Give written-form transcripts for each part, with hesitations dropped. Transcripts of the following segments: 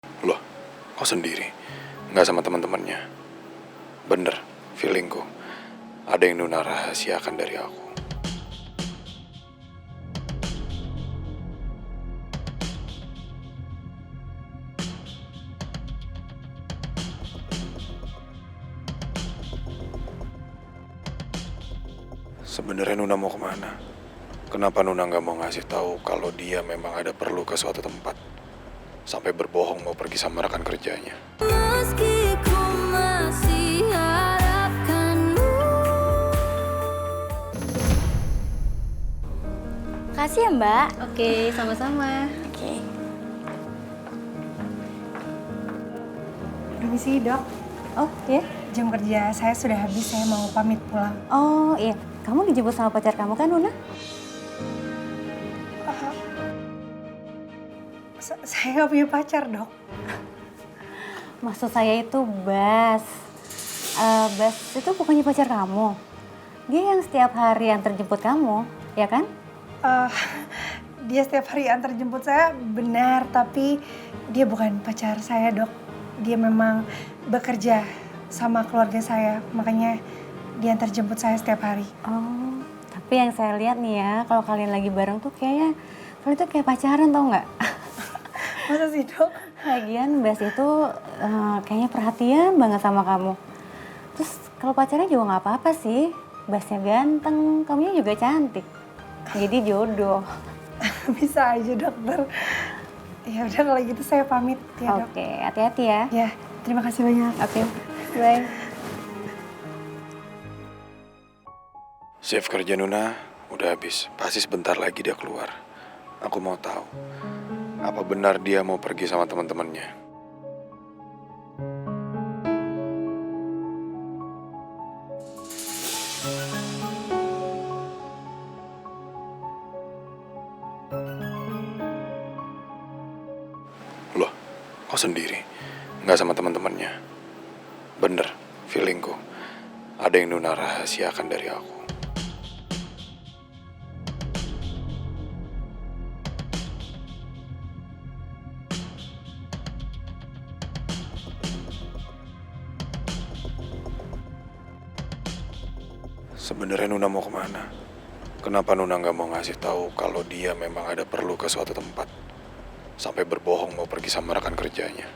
Loh, kok sendiri? Nggak sama teman-temannya? Bener, feelingku. Ada yang Nuna rahasiakan dari aku. Sebenarnya Nuna mau kemana? Kenapa Nuna nggak mau ngasih tahu kalau dia memang ada perlu ke suatu tempat? Sampai berbohong mau pergi sama rekan kerjanya. Meski ku masih harapkanmu. Makasih ya Mbak. Oke, sama-sama. Oke. Permisi dok, Oh iya. jam kerja saya sudah habis, saya mau pamit pulang. Oh iya. Kamu dijemput sama pacar kamu kan Nuna? Saya nggak punya pacar dok. Maksud saya itu Bas. Bas itu bukannya pacar kamu. Dia yang setiap hari antar jemput kamu, ya kan? Eh, dia setiap hari antar jemput saya, benar, tapi dia bukan pacar saya dok. Dia memang bekerja sama keluarga saya, makanya dia antar jemput saya setiap hari. Oh, tapi yang saya lihat nih ya, kalau kalian lagi bareng tuh kayaknya kalian tuh kayak pacaran tau nggak? Masa sih dok? Lagian Bas itu kayaknya perhatian banget sama kamu. Terus kalau pacarnya juga nggak apa-apa sih. Basnya ganteng, kamunya juga cantik. Jadi jodoh. Bisa aja dokter. Ya udah kalau gitu saya pamit ya dok. Oke, hati-hati ya. Ya, terima kasih banyak. Oke, bye. Shift kerja Nuna udah habis. Pasti sebentar lagi dia keluar. Aku mau tahu, apa benar dia mau pergi sama teman-temannya? Loh, kok sendiri? Nggak sama teman-temannya? Bener, feelingku. Ada yang Nuna rahasiakan dari aku. Sebenarnya Nuna mau kemana? Kenapa Nuna nggak mau ngasih tahu kalau dia memang ada perlu ke suatu tempat? Sampai berbohong mau pergi sama rekan kerjanya.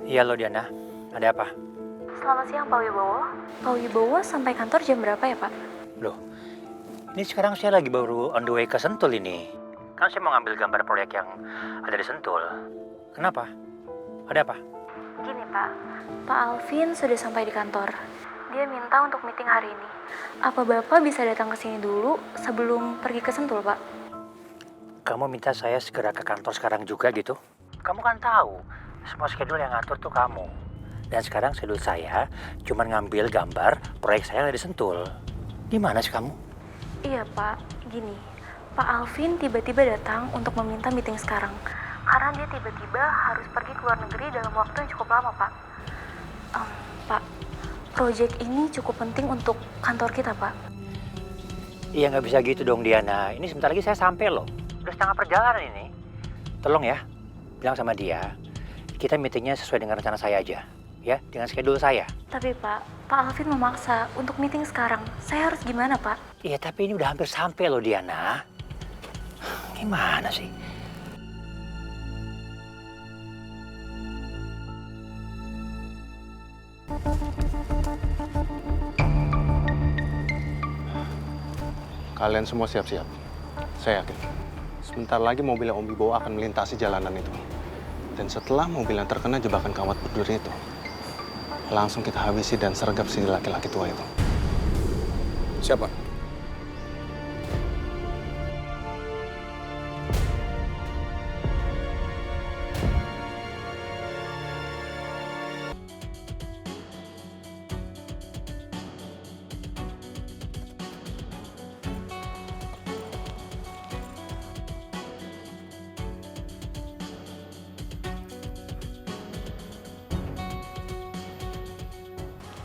Iya loh Diana, ada apa? Selamat siang Pak Wibowo. Pak Wibowo sampai kantor jam berapa ya Pak? Loh, ini sekarang saya lagi baru on the way ke Sentul ini. Kan saya mau ngambil gambar proyek yang ada di Sentul. Kenapa? Ada apa? Gini Pak, Pak Alvin sudah sampai di kantor. Dia minta untuk meeting hari ini. Apa Bapak bisa datang ke sini dulu sebelum pergi ke Sentul Pak? Kamu minta saya segera ke kantor sekarang juga gitu? Kamu kan tahu, semua schedule yang ngatur tuh kamu. Dan sekarang schedule saya cuma ngambil gambar proyek saya yang ada di Sentul. Gimana sih kamu? Iya Pak, gini. Pak Alvin tiba-tiba datang untuk meminta meeting sekarang. Karena dia tiba-tiba harus pergi ke luar negeri dalam waktu yang cukup lama Pak. Pak, proyek ini cukup penting untuk kantor kita Pak. Iya nggak bisa gitu dong Diana. Ini sebentar lagi saya sampai loh. Udah setengah perjalanan ini. Tolong ya, bilang sama dia. Kita meetingnya sesuai dengan rencana saya aja. Ya, dengan schedule saya. Tapi Pak Alvin memaksa untuk meeting sekarang. Saya harus gimana Pak? Iya, tapi ini udah hampir sampai loh Diana. Gimana sih? Kalian semua siap-siap. Saya yakin. Sebentar lagi mobil yang Om Wibowo akan melintasi jalanan itu. Dan setelah mobil yang terkena jebakan kawat berduri itu, langsung kita habisi dan sergap si laki-laki tua itu. Siapa?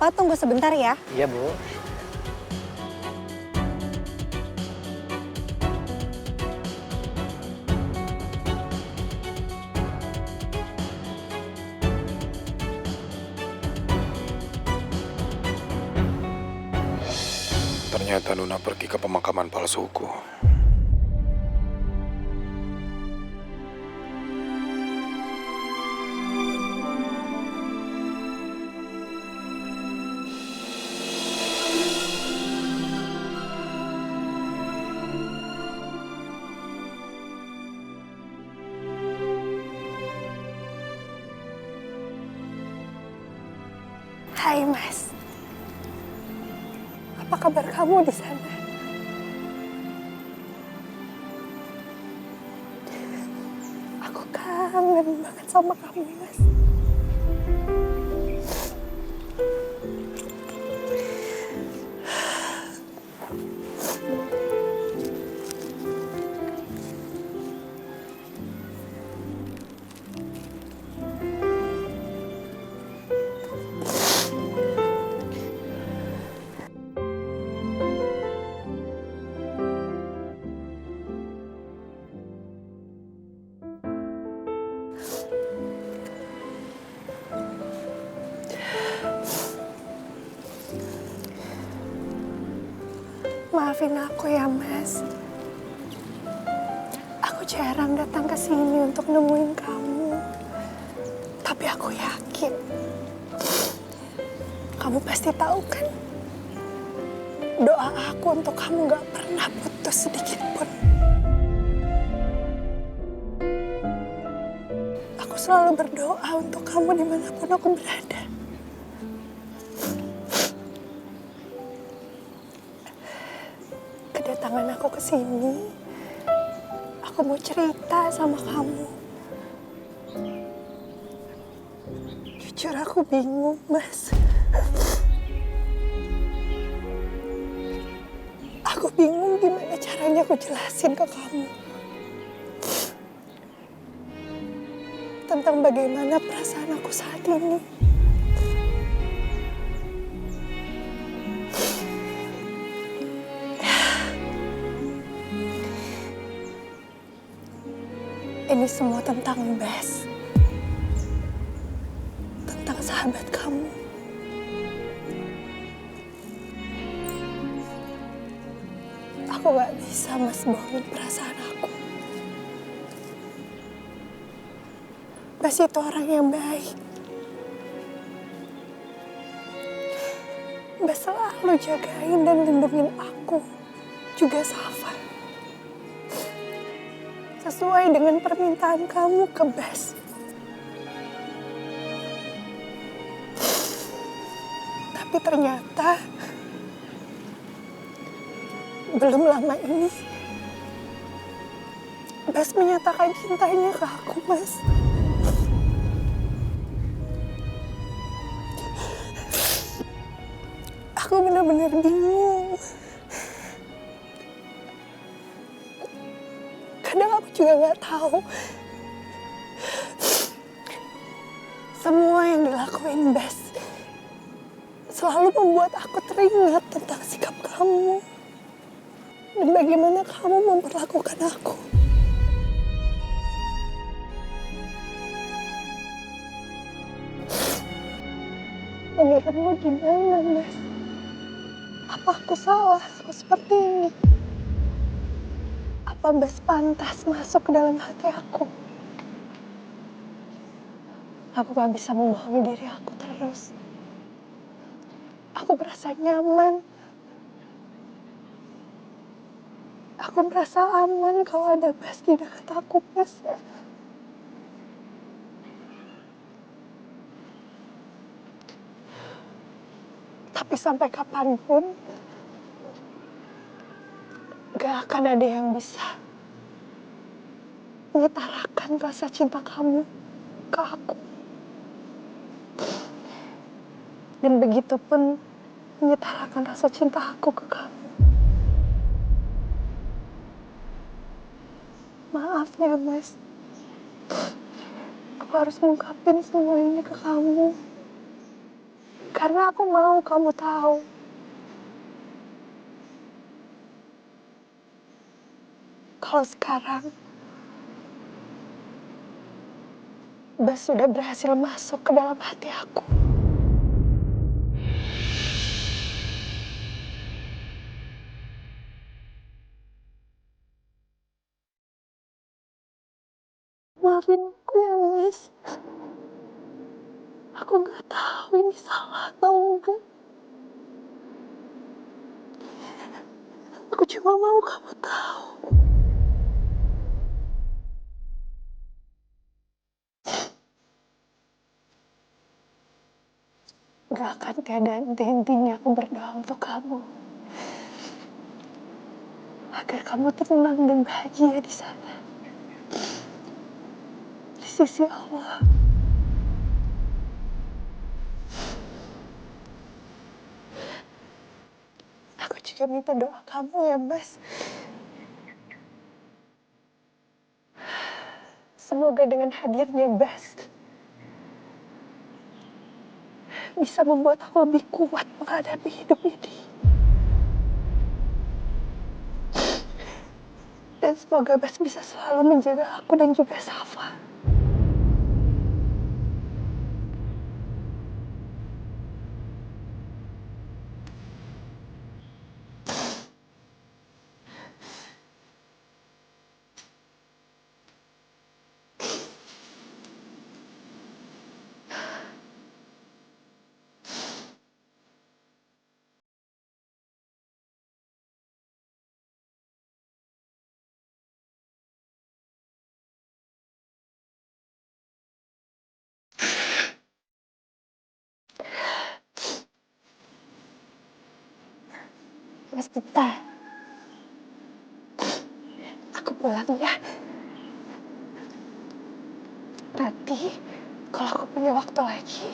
Pak, tunggu sebentar ya. Iya, Bu. Ternyata Nuna pergi ke pemakaman palsuku. Hai Mas, apa kabar kamu di sana? Aku kangen banget sama kamu, Mas. Maafin aku ya, Mas. Aku jarang datang ke sini untuk nemuin kamu. Tapi aku yakin kamu pasti tahu kan, doa aku untuk kamu gak pernah putus sedikit pun. Aku selalu berdoa untuk kamu dimanapun aku berada. Kedatangan aku ke sini, aku mau cerita sama kamu. Jujur aku bingung, Mas. Aku bingung gimana caranya aku jelasin ke kamu tentang bagaimana perasaan aku saat ini. Ini semua tentang Bes. Tentang sahabat kamu. Aku gak bisa, Mas, bohongin perasaan aku. Bes itu orang yang baik. Bes selalu jagain dan lindungin aku. Juga Safa. Sesuai dengan permintaan kamu ke Bes. Tapi ternyata belum lama ini Bes menyatakan cintanya ke aku, Mas. Aku benar-benar bingung. Kadang aku juga nggak tahu semua yang dilakuin Bes selalu membuat aku teringat tentang sikap kamu dan bagaimana kamu memperlakukan aku. Menurutmu gimana, Bes? Apa aku salah aku seperti ini? Apa Bes pantas masuk ke dalam hati aku? Aku gak bisa membohongi diri aku terus. Aku merasa nyaman. Aku merasa aman kalau ada Bes di dekat aku, Bes. Tapi sampai kapanpun, gak akan ada yang bisa mengutarakan rasa cinta kamu ke aku. Dan begitu pun mengutarakan rasa cinta aku ke kamu. Maaf ya, Mas. Aku harus mengungkapin semua ini ke kamu. Karena aku mau kamu tahu. Kalau sekarang, Bas sudah berhasil masuk ke dalam hati aku. Maafin aku ya, Mas. Aku nggak tahu ini salah atau enggak. Aku cuma mau kamu tahu. Gak akan tiada henti-hentinya aku berdoa untuk kamu. Agar kamu tenang dan bahagia di sana. Di sisi Allah. Aku juga minta doa kamu ya, Mas. Semoga dengan hadirnya Bas bisa membuat aku lebih kuat menghadapi hidup ini. Dan semoga Bas bisa selalu menjaga aku dan juga Safa. Mas Tita, aku pulang ya. Nanti kalau aku punya waktu lagi,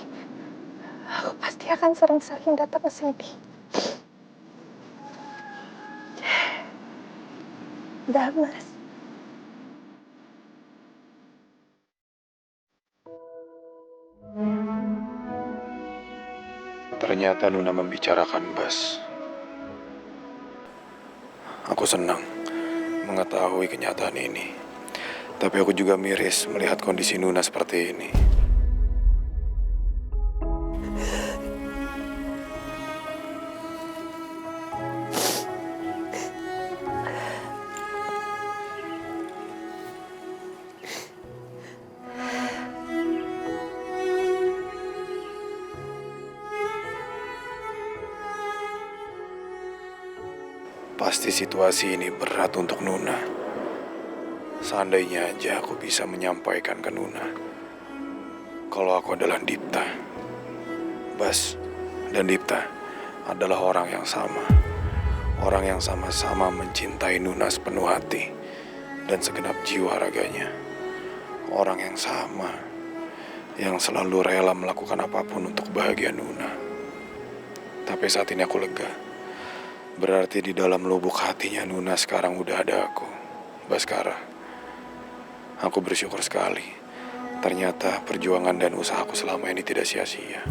aku pasti akan sering-sering datang ke sini. Dah, Mas. Ternyata Nuna membicarakan Bas. Aku senang mengetahui kenyataan ini. Tapi aku juga miris melihat kondisi Nuna seperti ini. Pasti situasi ini berat untuk Nuna. Seandainya aja aku bisa menyampaikan ke Nuna kalau aku adalah Dipta. Bas dan Dipta adalah orang yang sama. Orang yang sama-sama mencintai Nuna sepenuh hati dan segenap jiwa raganya. Orang yang sama, yang selalu rela melakukan apapun untuk bahagia Nuna. Tapi saat ini aku lega. Berarti di dalam lubuk hatinya Nuna sekarang udah ada aku, Baskara. Aku bersyukur sekali. Ternyata perjuangan dan usahaku selama ini tidak sia-sia.